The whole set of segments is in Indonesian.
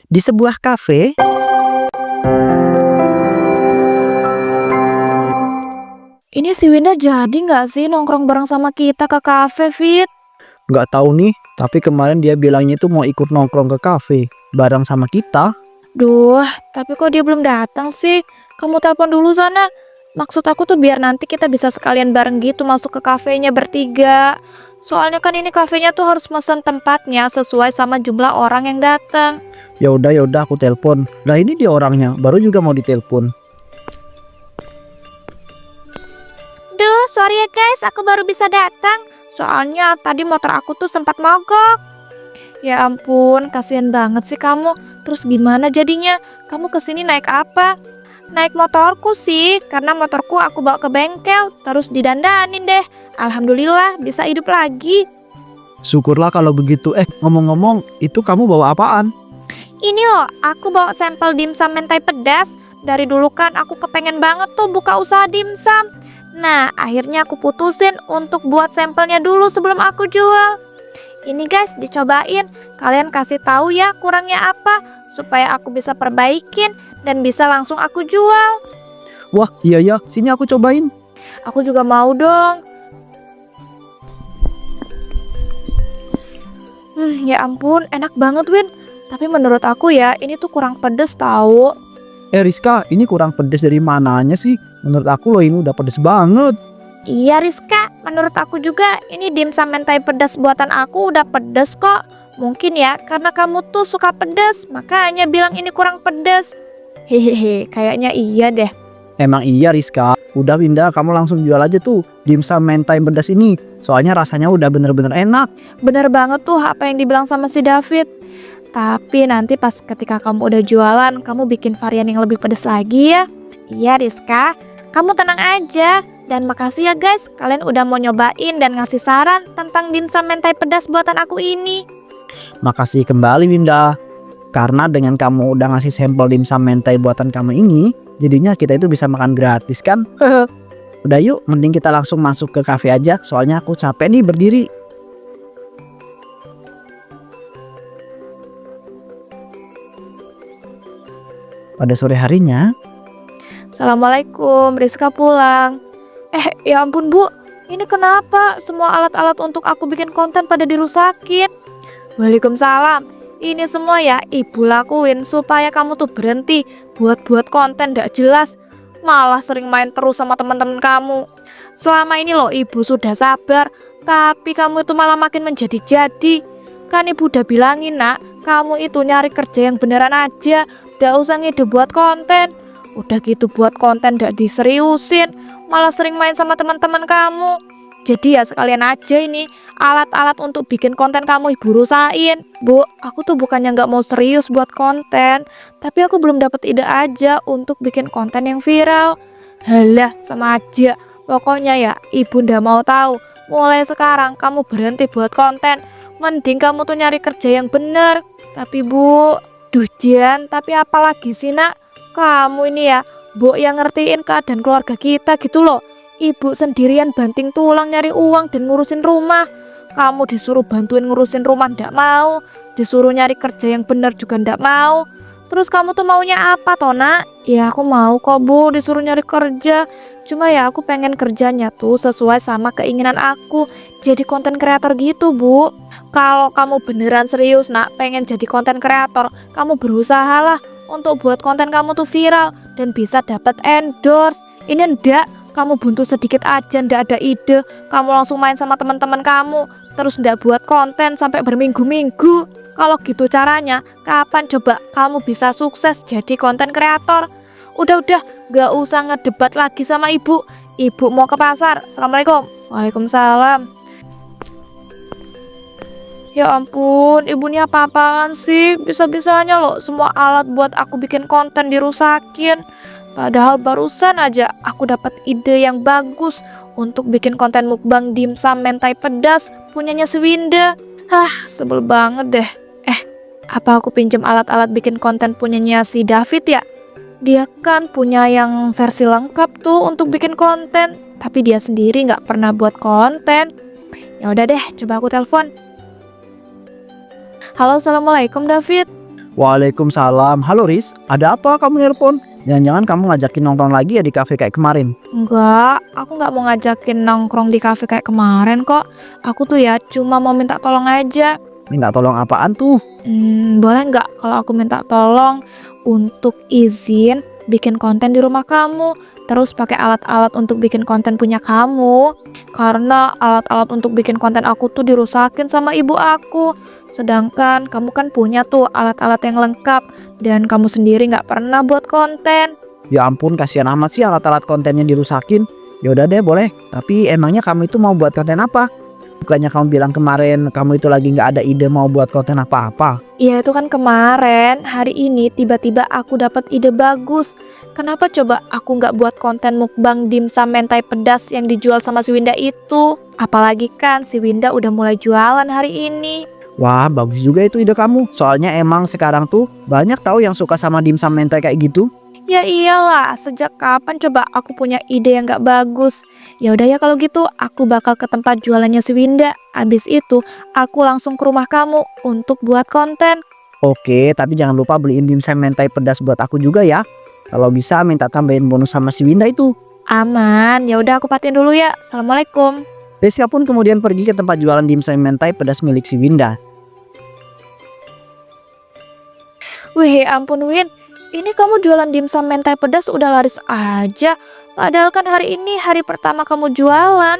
Di sebuah kafe, Ini si Winda jadi nggak sih nongkrong bareng sama kita ke kafe, Fit? nggak tahu nih, tapi kemarin dia bilangnya itu mau ikut nongkrong ke kafe bareng sama kita. Duh, tapi kok dia belum datang sih? Kamu telepon dulu sana. Maksud aku tuh biar nanti kita bisa sekalian bareng gitu masuk ke kafenya bertiga. Soalnya kan ini kafenya tuh harus mesen tempatnya sesuai sama jumlah orang yang datang. Ya udah aku telepon. Lah ini dia orangnya, baru juga mau ditelepon. Duh, sorry ya guys, aku baru bisa datang. Soalnya tadi motor aku tuh sempat mogok. Ya ampun, kasihan banget sih kamu. Terus gimana jadinya? Kamu kesini naik apa? Naik motorku sih, karena motorku aku bawa ke bengkel, terus didandanin deh. Alhamdulillah bisa hidup lagi. Syukurlah kalau begitu. Ngomong-ngomong, itu kamu bawa apaan? Ini loh, aku bawa sampel dimsum mentai pedas. Dari dulu kan aku kepengen banget tuh buka usaha dimsum. Nah, akhirnya aku putusin untuk buat sampelnya dulu sebelum aku jual. Ini guys, dicobain. Kalian kasih tahu ya kurangnya apa, supaya aku bisa perbaikin dan bisa langsung aku jual. Wah, iya ya, sini aku cobain. Aku juga mau dong. Ya ampun, enak banget Win. Tapi menurut aku ya, ini tuh kurang pedes tahu. Rizka, ini kurang pedes dari mananya sih? Menurut aku loh ini udah pedes banget. Iya Rizka, menurut aku juga ini dimsum mentai pedas buatan aku udah pedes kok. Mungkin ya, karena kamu tuh suka pedas, makanya bilang ini kurang pedes. Hehehe, kayaknya iya deh. Emang iya Rizka. Udah Winda, kamu langsung jual aja tuh dimsum mentai pedas ini. Soalnya rasanya udah bener-bener enak. Bener banget tuh apa yang dibilang sama si David. Tapi nanti pas ketika kamu udah jualan, kamu bikin varian yang lebih pedas lagi ya. Iya Rizka, kamu tenang aja. Dan makasih ya guys, kalian udah mau nyobain dan ngasih saran tentang dimsum mentai pedas buatan aku ini. Makasih kembali Winda. Karena dengan kamu udah ngasih sampel dimsum mentai buatan kamu ini, jadinya kita itu bisa makan gratis kan? Udah yuk, mending kita langsung masuk ke kafe aja. Soalnya aku capek nih berdiri. Pada sore harinya, Assalamualaikum, Rizka pulang. Ya ampun Bu, ini kenapa semua alat-alat untuk aku bikin konten pada dirusakin? Waalaikumsalam, ini semua ya ibu lakuin supaya kamu tuh berhenti buat-buat konten gak jelas. Malah sering main terus sama teman-teman kamu. Selama ini loh ibu sudah sabar, tapi kamu itu malah makin menjadi-jadi. Kan ibu udah bilangin nak, kamu itu nyari kerja yang beneran aja, gak usah ngide buat konten. Udah gitu buat konten gak diseriusin, malah sering main sama teman-teman kamu. Jadi ya sekalian aja ini alat-alat untuk bikin konten kamu ibu rusain. Bu, aku tuh bukannya gak mau serius buat konten, tapi aku belum dapat ide aja untuk bikin konten yang viral. Halah, sama aja. Pokoknya ya, ibu ndak mau tahu. Mulai sekarang kamu berhenti buat konten. Mending kamu tuh nyari kerja yang bener. Tapi Bu, duh Jan, tapi apalagi sih nak? Kamu ini ya, Bu yang ngertiin keadaan keluarga kita gitu loh. Ibu sendirian banting tulang nyari uang dan ngurusin rumah. Kamu disuruh bantuin ngurusin rumah ndak mau. Disuruh nyari kerja yang bener juga ndak mau. Terus kamu tuh maunya apa toh nak? Ya aku mau kok Bu disuruh nyari kerja. Cuma ya aku pengen kerjanya tuh sesuai sama keinginan aku. Jadi konten kreator gitu Bu. Kalau kamu beneran serius nak pengen jadi konten kreator, kamu berusahalah untuk buat konten kamu tuh viral dan bisa dapat endorse. Ini ndak, kamu buntu sedikit aja ndak ada ide, kamu langsung main sama teman-teman kamu, terus ndak buat konten sampai berminggu-minggu. Kalau gitu caranya, kapan coba kamu bisa sukses jadi konten kreator? Udah, gak usah ngedebat lagi sama ibu. Ibu mau ke pasar. Assalamualaikum. Waalaikumsalam. Ya ampun, ibu ini apa-apaan sih? Bisa-bisanya loh semua alat buat aku bikin konten dirusakin. Padahal barusan aja aku dapat ide yang bagus untuk bikin konten mukbang dimsum mentai pedas punyanya si Winda. Sebel banget deh. Apa aku pinjem alat-alat bikin konten punyanya si David ya? Dia kan punya yang versi lengkap tuh untuk bikin konten, tapi dia sendiri nggak pernah buat konten. Ya udah deh, coba aku telepon. Halo, assalamualaikum David. Waalaikumsalam. Halo Riz, ada apa kamu nelpon? Jangan-jangan kamu ngajakin nongkrong lagi ya di kafe kayak kemarin? Enggak, aku nggak mau ngajakin nongkrong di kafe kayak kemarin kok. Aku tuh ya cuma mau minta tolong aja. Minta tolong apaan tuh? Boleh nggak kalau aku minta tolong untuk izin bikin konten di rumah kamu, terus pakai alat-alat untuk bikin konten punya kamu? Karena alat-alat untuk bikin konten aku tuh dirusakin sama ibu aku. Sedangkan kamu kan punya tuh alat-alat yang lengkap dan kamu sendiri nggak pernah buat konten. Ya ampun, kasihan amat sih alat-alat kontennya dirusakin. Ya udah deh, boleh. Tapi emangnya kamu itu mau buat konten apa? Bukannya kamu bilang kemarin kamu itu lagi nggak ada ide mau buat konten apa-apa? Iya itu kan kemarin, hari ini tiba-tiba aku dapat ide bagus. Kenapa coba aku nggak buat konten mukbang dimsum mentai pedas yang dijual sama si Winda itu? Apalagi kan si Winda udah mulai jualan hari ini. Wah, bagus juga itu ide kamu. Soalnya emang sekarang tuh banyak tahu yang suka sama dimsum mentai kayak gitu. Ya iyalah, sejak kapan coba aku punya ide yang gak bagus? Ya udah ya kalau gitu, aku bakal ke tempat jualannya si Winda. Abis itu, aku langsung ke rumah kamu untuk buat konten. Oke, tapi jangan lupa beliin dimsum mentai pedas buat aku juga ya. Kalau bisa minta tambahin bonus sama si Winda itu. Aman, ya udah aku patiin dulu ya. Assalamualaikum. Rizka pun kemudian pergi ke tempat jualan dimsum mentai pedas milik si Winda. Wih, ampun Win. Ini kamu jualan dimsum mentai pedas udah laris aja. Padahal kan hari ini hari pertama kamu jualan.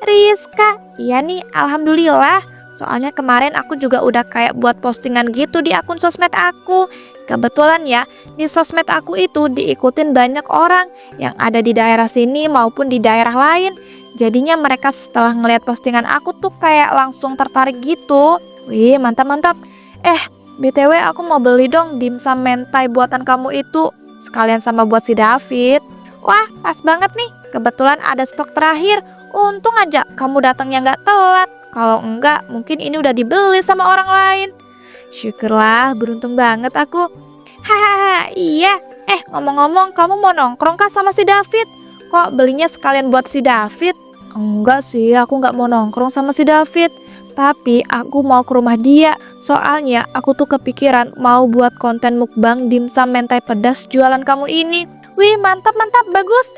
Rizka, iya nih, alhamdulillah. Soalnya kemarin aku juga udah kayak buat postingan gitu di akun sosmed aku. Kebetulan ya, di sosmed aku itu diikutin banyak orang yang ada di daerah sini maupun di daerah lain. Jadinya mereka setelah ngeliat postingan aku tuh kayak langsung tertarik gitu. Wih, mantap-mantap. BTW aku mau beli dong dimsum mentai buatan kamu itu. Sekalian sama buat si David. Wah, pas banget nih. Kebetulan ada stok terakhir. Untung aja kamu datangnya nggak telat. Kalau enggak, mungkin ini udah dibeli sama orang lain. Syukurlah, beruntung banget aku. Hahaha, iya. Ngomong-ngomong, kamu mau nongkrong kah sama si David? Kok belinya sekalian buat si David? Enggak sih, aku nggak mau nongkrong sama si David. Tapi aku mau ke rumah dia. Soalnya aku tuh kepikiran mau buat konten mukbang dimsum mentai pedas jualan kamu ini. Wih, mantap-mantap, bagus.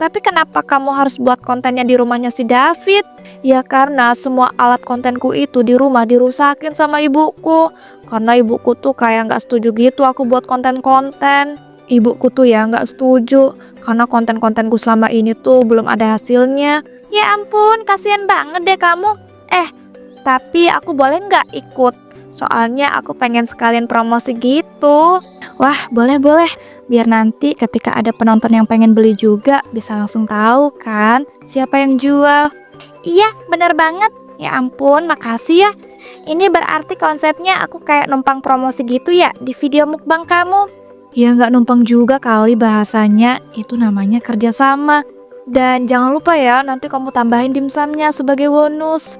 Tapi kenapa kamu harus buat kontennya di rumahnya si David? Ya karena semua alat kontenku itu di rumah dirusakin sama ibuku. Karena ibuku tuh kayak gak setuju gitu aku buat konten-konten. Ibuku tuh ya gak setuju karena konten-kontenku selama ini tuh belum ada hasilnya. Ya ampun, kasihan banget deh kamu. Tapi aku boleh gak ikut? Soalnya aku pengen sekalian promosi gitu. Wah, boleh-boleh. Biar nanti ketika ada penonton yang pengen beli juga bisa langsung tahu kan siapa yang jual. Iya, bener banget. Ya ampun, makasih ya. Ini berarti konsepnya aku kayak numpang promosi gitu ya di video mukbang kamu. Ya nggak numpang juga kali bahasanya, itu namanya kerjasama. Dan jangan lupa ya, nanti kamu tambahin dimsumnya sebagai bonus.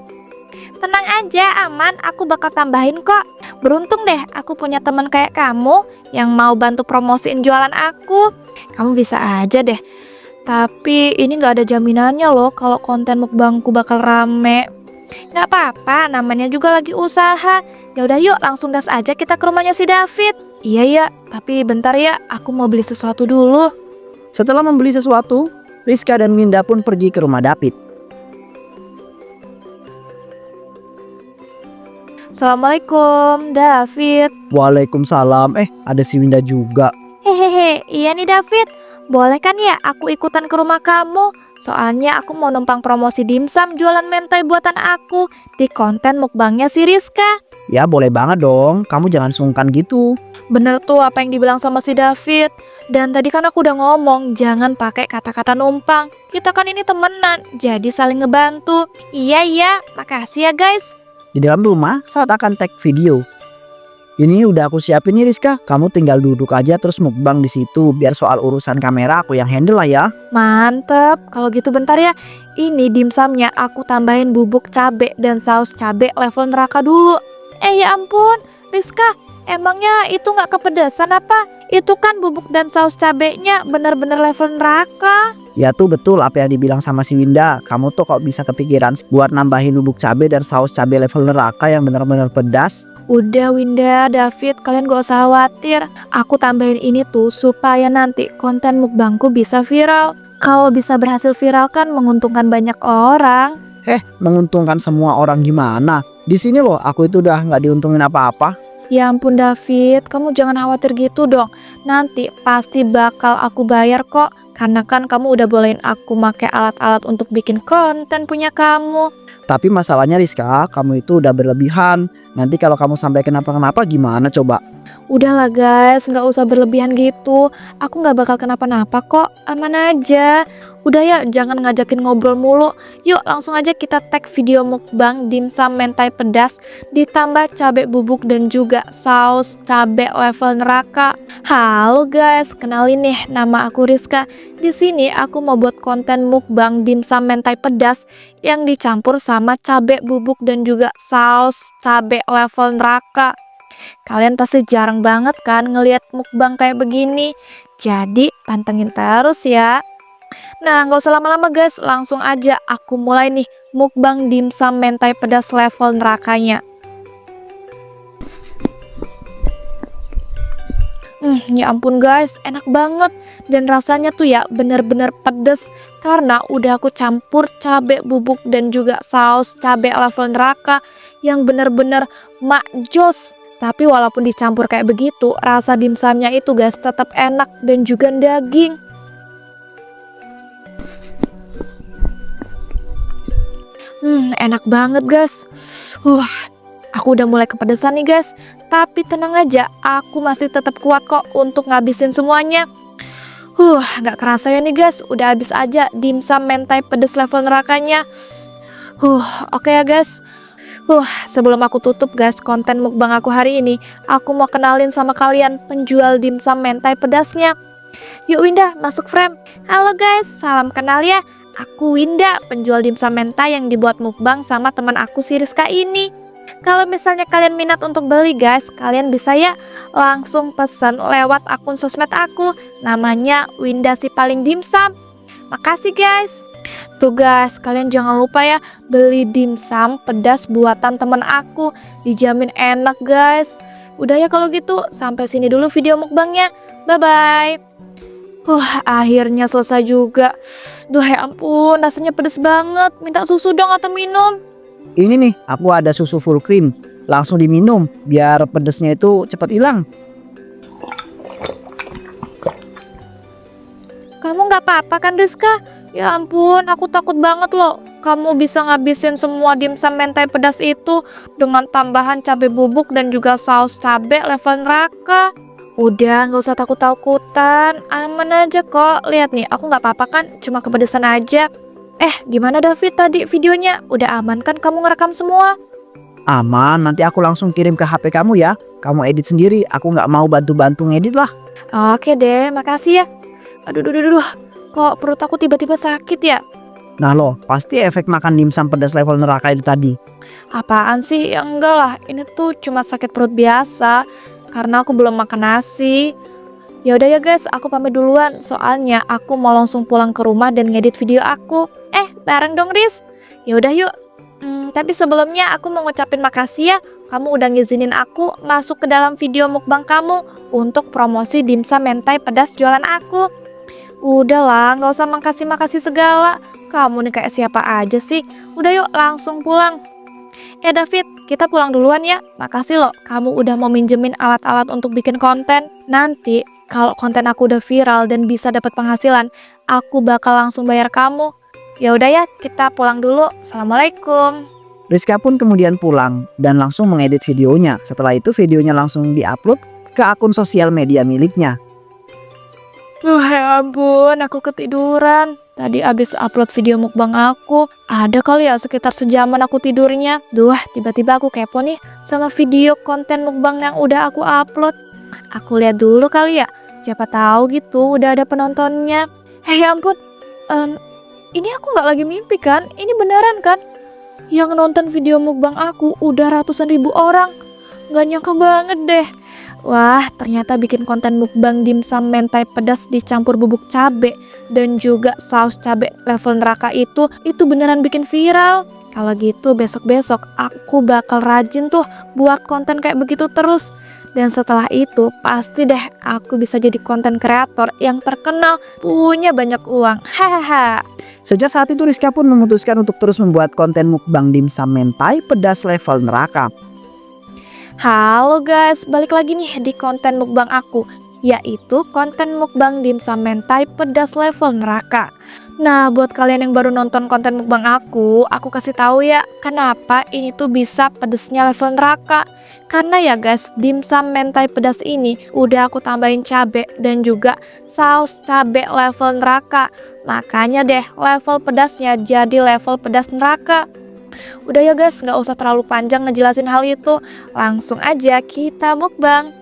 Tenang aja, aman, aku bakal tambahin kok. Beruntung deh aku punya teman kayak kamu yang mau bantu promosiin jualan aku. Kamu bisa aja deh. Tapi ini gak ada jaminannya loh kalau konten mukbangku bakal rame. Gak apa-apa, namanya juga lagi usaha. Yaudah yuk, langsung gas aja kita ke rumahnya si David. Iya ya, tapi bentar ya, aku mau beli sesuatu dulu. Setelah membeli sesuatu, Rizka dan Winda pun pergi ke rumah David. Assalamualaikum, David. Waalaikumsalam. Ada si Winda juga. Hehehe, iya nih David. Boleh kan ya aku ikutan ke rumah kamu? Soalnya aku mau numpang promosi dimsum jualan mentai buatan aku di konten mukbangnya si Rizka. Ya boleh banget dong, kamu jangan sungkan gitu. Bener tuh apa yang dibilang sama si David. Dan tadi kan aku udah ngomong jangan pakai kata-kata numpang. Kita kan ini temenan, jadi saling ngebantu. Iya, makasih ya guys. Di dalam rumah saat akan tag video. Ini udah aku siapin nih Rizka, kamu tinggal duduk aja terus mukbang di situ. Biar soal urusan kamera aku yang handle lah ya. Mantep, kalau gitu bentar ya. Ini dimsumnya aku tambahin bubuk cabe dan saus cabe level neraka dulu. Ya ampun, Rizka, emangnya itu gak kepedesan apa? Itu kan bubuk dan saus cabenya bener-bener level neraka. Ya tuh betul apa yang dibilang sama si Winda. Kamu tuh kok bisa kepikiran buat nambahin bubuk cabe dan saus cabe level neraka yang bener-bener pedas? Udah Winda, David, kalian gak usah khawatir. Aku tambahin ini tuh supaya nanti konten mukbangku bisa viral. Kalau bisa berhasil viral kan menguntungkan banyak orang. Menguntungkan semua orang gimana? Di sini loh aku itu udah nggak diuntungin apa-apa. Ya ampun David, kamu jangan khawatir gitu dong. Nanti pasti bakal aku bayar kok. Karena kan kamu udah bolehin aku pakai alat-alat untuk bikin konten punya kamu. Tapi masalahnya Rizka, kamu itu udah berlebihan. Nanti kalau kamu sampai kenapa-kenapa gimana coba? Udahlah guys, nggak usah berlebihan gitu. Aku nggak bakal kenapa-napa kok, aman aja. Udah ya, jangan ngajakin ngobrol mulu. Yuk langsung aja kita tag video mukbang dimsum mentai pedas ditambah cabai bubuk dan juga saus cabai level neraka. Halo guys, kenalin nih, nama aku Rizka. Di sini aku mau buat konten mukbang dimsum mentai pedas yang dicampur sama cabai bubuk dan juga saus cabai level neraka. Kalian pasti jarang banget kan ngelihat mukbang kayak begini. Jadi pantengin terus ya. Nah gak usah lama-lama guys, langsung aja aku mulai nih mukbang dimsum mentai pedas level nerakanya. Ya ampun guys, enak banget. Dan rasanya tuh ya bener-bener pedes karena udah aku campur cabai bubuk dan juga saus cabai level neraka yang bener-bener makjos. Tapi walaupun dicampur kayak begitu, rasa dimsumnya itu guys tetap enak dan juga daging. Enak banget guys. Aku udah mulai kepedesan nih guys. Tapi tenang aja, aku masih tetap kuat kok untuk ngabisin semuanya. Gak kerasa ya nih guys, udah habis aja dimsum mentai pedas level nerakanya. Oke ya guys. Sebelum aku tutup guys konten mukbang aku hari ini, aku mau kenalin sama kalian penjual dimsum mentai pedasnya. Yuk Winda, masuk frame. Halo guys, salam kenal ya. Aku Winda, penjual dimsum mentai yang dibuat mukbang sama teman aku si Rizka ini. Kalau misalnya kalian minat untuk beli guys, kalian bisa ya langsung pesan lewat akun sosmed aku. Namanya Winda si paling dimsum. Makasih guys. Tuh guys, kalian jangan lupa ya beli dimsum pedas buatan temen aku. Dijamin enak guys. Udah ya kalau gitu, sampai sini dulu video mukbangnya. Bye-bye. Akhirnya selesai juga. Duh ya ampun, rasanya pedes banget. Minta susu dong atau minum. Ini nih, aku ada susu full cream. Langsung diminum biar pedesnya itu cepat hilang. Kamu gak apa-apa kan Rizka? Ya ampun, aku takut banget loh. Kamu bisa ngabisin semua dimsum mentai pedas itu dengan tambahan cabai bubuk dan juga saus cabai level neraka. Udah, gak usah takut-takutan. Aman aja kok. Lihat nih, aku gak apa-apa kan, cuma kepedesan aja. Gimana David tadi videonya? Udah aman kan kamu ngerekam semua? Aman, nanti aku langsung kirim ke HP kamu ya. Kamu edit sendiri, aku nggak mau bantu-bantu ngedit lah. Oke deh, makasih ya. Aduh. Kok perut aku tiba-tiba sakit ya? Nah loh, pasti efek makan dimsum pedas level neraka itu tadi. Apaan sih? Ya enggak lah, ini tuh cuma sakit perut biasa. Karena aku belum makan nasi. Ya udah ya guys, aku pamit duluan. Soalnya aku mau langsung pulang ke rumah dan ngedit video aku. Bareng dong Riz. Ya udah yuk. Tapi sebelumnya aku mau ngucapin makasih ya. Kamu udah ngizinin aku masuk ke dalam video mukbang kamu untuk promosi dimsum mentai pedas jualan aku. Udahlah, nggak usah makasih segala. Kamu nih kayak siapa aja sih. Udah yuk, langsung pulang. David, kita pulang duluan ya. Makasih loh, kamu udah mau minjemin alat-alat untuk bikin konten. Nanti kalau konten aku udah viral dan bisa dapat penghasilan, aku bakal langsung bayar kamu. Ya udah ya, kita pulang dulu. Assalamualaikum. Rizka pun kemudian pulang dan langsung mengedit videonya. Setelah itu videonya langsung diupload ke akun sosial media miliknya. Ya ampun, aku ketiduran. Tadi abis upload video mukbang aku. Ada kali ya sekitar sejaman aku tidurnya. Tiba-tiba aku kepo nih sama video konten mukbang yang udah aku upload. Aku lihat dulu kali ya. Siapa tahu gitu udah ada penontonnya. Ya ampun. Ini aku nggak lagi mimpi kan? Ini beneran kan? Yang nonton video mukbang aku udah ratusan ribu orang. Gak nyangka banget deh. Wah, ternyata bikin konten mukbang dimsum mentai pedas dicampur bubuk cabe dan juga saus cabe level neraka itu beneran bikin viral. Kalau gitu besok-besok aku bakal rajin tuh buat konten kayak begitu terus. Dan setelah itu pasti deh aku bisa jadi konten kreator yang terkenal, punya banyak uang. Hahaha. Sejak saat itu Rizka pun memutuskan untuk terus membuat konten mukbang dimsum mentai pedas level neraka. Halo guys, balik lagi nih di konten mukbang aku, yaitu konten mukbang dimsum mentai pedas level neraka. Nah, buat kalian yang baru nonton konten mukbang aku kasih tahu ya, kenapa ini tuh bisa pedesnya level neraka. Karena ya guys, dimsum mentai pedas ini udah aku tambahin cabe dan juga saus cabe level neraka. Makanya deh level pedasnya jadi level pedas neraka. Udah ya guys, nggak usah terlalu panjang ngejelasin hal itu. Langsung aja kita mukbang.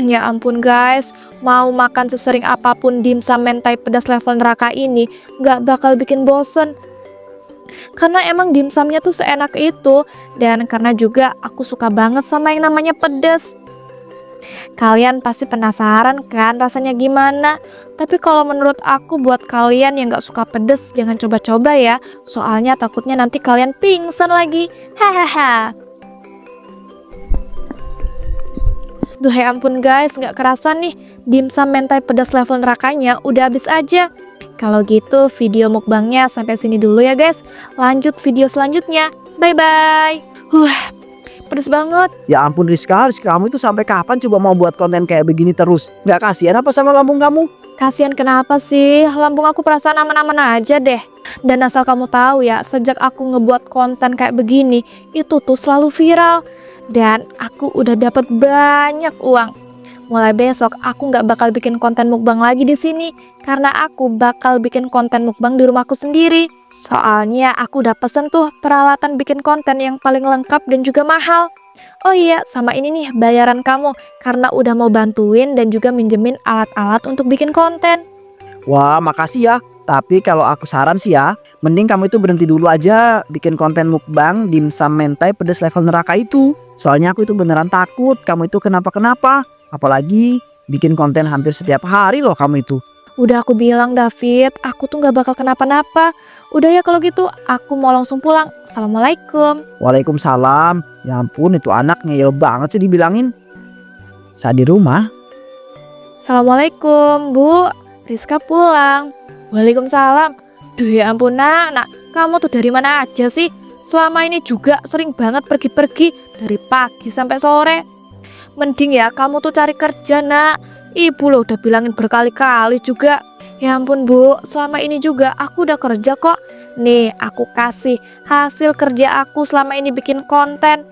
Ya ampun guys, mau makan sesering apapun dimsum mentai pedas level neraka ini nggak bakal bikin bosen. Karena emang dimsumnya tuh seenak itu, dan karena juga aku suka banget sama yang namanya pedas. Kalian pasti penasaran kan rasanya gimana? Tapi kalau menurut aku buat kalian yang gak suka pedas jangan coba-coba ya. Soalnya takutnya nanti kalian pingsan lagi. Hahaha. Duh ya ampun guys, gak kerasa nih dimsum mentai pedas level nerakanya udah habis aja. Kalau gitu video mukbangnya sampai sini dulu ya guys. Lanjut video selanjutnya. Bye bye. Pedes banget. Ya ampun Rizka, kamu itu sampai kapan coba mau buat konten kayak begini terus? Gak kasihan apa sama lambung kamu? Kasian kenapa sih? Lambung aku perasaan aman-aman aja deh. Dan asal kamu tahu ya, sejak aku ngebuat konten kayak begini, itu tuh selalu viral. Dan aku udah dapat banyak uang. Mulai besok aku nggak bakal bikin konten mukbang lagi di sini, karena aku bakal bikin konten mukbang di rumahku sendiri. Soalnya aku udah pesen tuh peralatan bikin konten yang paling lengkap dan juga mahal. Oh iya, sama ini nih bayaran kamu, karena udah mau bantuin dan juga minjemin alat-alat untuk bikin konten. Wah makasih ya. Tapi kalau aku saran sih ya, mending kamu itu berhenti dulu aja bikin konten mukbang dimsum mentai pedas level neraka itu. Soalnya aku itu beneran takut kamu itu kenapa-kenapa. Apalagi bikin konten hampir setiap hari loh kamu itu. Udah aku bilang David, aku tuh gak bakal kenapa-napa. Udah ya kalau gitu, aku mau langsung pulang. Assalamualaikum. Waalaikumsalam. Ya ampun itu anak ngeyel banget sih dibilangin. Saat di rumah, Assalamualaikum Bu, Rizka pulang. Waalaikumsalam. Duh ya ampun nak, kamu tuh dari mana aja sih? Selama ini juga sering banget pergi-pergi dari pagi sampai sore. Mending ya kamu tuh cari kerja nak. Ibu loh udah bilangin berkali-kali juga. Ya ampun Bu, selama ini juga aku udah kerja kok. Nih aku kasih hasil kerja aku selama ini bikin konten.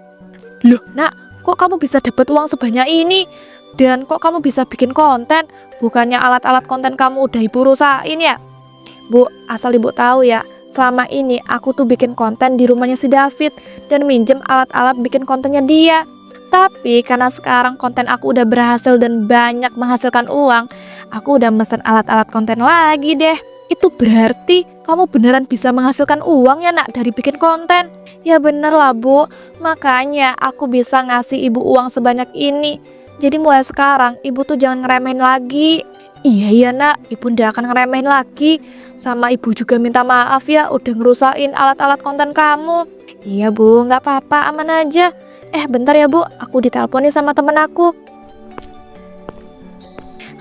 Loh nak, kok kamu bisa dapat uang sebanyak ini? Dan kok kamu bisa bikin konten? Bukannya alat-alat konten kamu udah ibu rusain ya? Bu, asal ibu tahu ya, selama ini aku tuh bikin konten di rumahnya si David dan minjem alat-alat bikin kontennya dia. Tapi karena sekarang konten aku udah berhasil dan banyak menghasilkan uang, aku udah mesen alat-alat konten lagi deh. Itu berarti kamu beneran bisa menghasilkan uang ya nak dari bikin konten? Ya bener lah Bu, makanya aku bisa ngasih ibu uang sebanyak ini. Jadi mulai sekarang ibu tuh jangan ngeremehin lagi. Iya nak, ibu ndak akan ngeremehin lagi. Sama ibu juga minta maaf ya udah ngerusain alat-alat konten kamu. Iya Bu, nggak apa-apa, aman aja. Bentar ya Bu, aku ditelepon nih sama temen aku.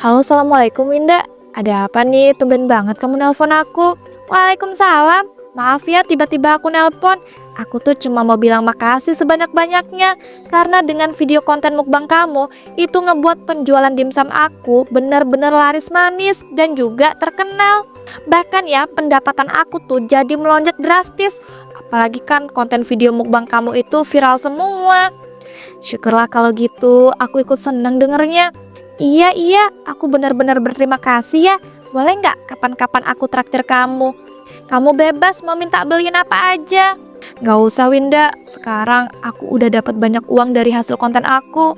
Halo, assalamualaikum Winda. Ada apa nih, tumben banget kamu nelpon aku. Waalaikumsalam. Maaf ya tiba-tiba aku nelpon. Aku tuh cuma mau bilang makasih sebanyak-banyaknya. Karena dengan video konten mukbang kamu, itu ngebuat penjualan dimsum aku benar-benar laris manis dan juga terkenal. Bahkan ya pendapatan aku tuh jadi melonjak drastis. Apalagi kan konten video mukbang kamu itu viral semua. Syukurlah kalau gitu, aku ikut seneng dengernya. Iya, aku benar-benar berterima kasih ya. Boleh nggak kapan-kapan aku traktir kamu? Kamu bebas mau minta beliin apa aja. Nggak usah Winda, sekarang aku udah dapat banyak uang dari hasil konten aku.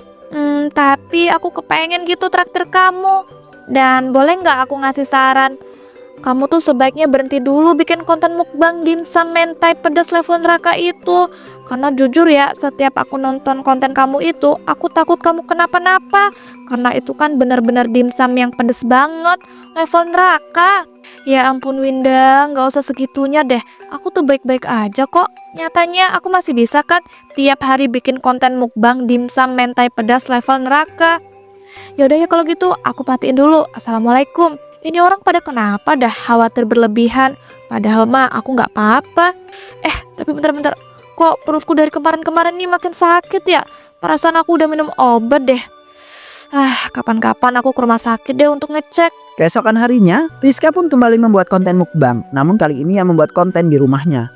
Tapi aku kepengen gitu traktir kamu. Dan boleh nggak aku ngasih saran? Kamu tuh sebaiknya berhenti dulu bikin konten mukbang dimsum mentai pedas level neraka itu. Karena jujur ya, setiap aku nonton konten kamu itu, aku takut kamu kenapa-napa. Karena itu kan benar-benar dimsum yang pedes banget, level neraka. Ya ampun Winda, gak usah segitunya deh. Aku tuh baik-baik aja kok. Nyatanya aku masih bisa kan tiap hari bikin konten mukbang dimsum mentai pedas level neraka. Yaudah ya kalau gitu, aku patiin dulu. Assalamualaikum. Ini orang pada kenapa dah khawatir berlebihan? Padahal mah aku gak apa-apa. Tapi bentar-bentar. Kok perutku dari kemarin-kemarin nih makin sakit ya? Perasaan aku udah minum obat deh. Kapan-kapan aku ke rumah sakit deh untuk ngecek. Keesokan harinya, Rizka pun kembali membuat konten mukbang. Namun kali ini yang membuat konten di rumahnya.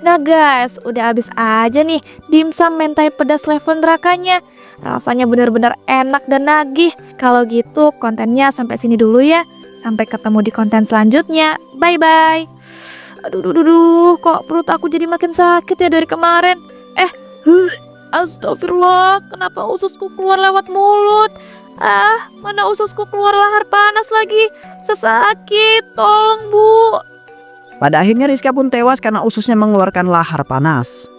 Nah guys, udah habis aja nih dimsum mentai pedas level nerakanya. Rasanya benar-benar enak dan nagih. Kalau gitu kontennya sampai sini dulu ya. Sampai ketemu di konten selanjutnya. Bye-bye. Aduh, kok perut aku jadi makin sakit ya dari kemarin. Astagfirullah, kenapa ususku keluar lewat mulut? Mana ususku keluar lahar panas lagi. Sesakit, tolong Bu. Pada akhirnya Rizka pun tewas karena ususnya mengeluarkan lahar panas.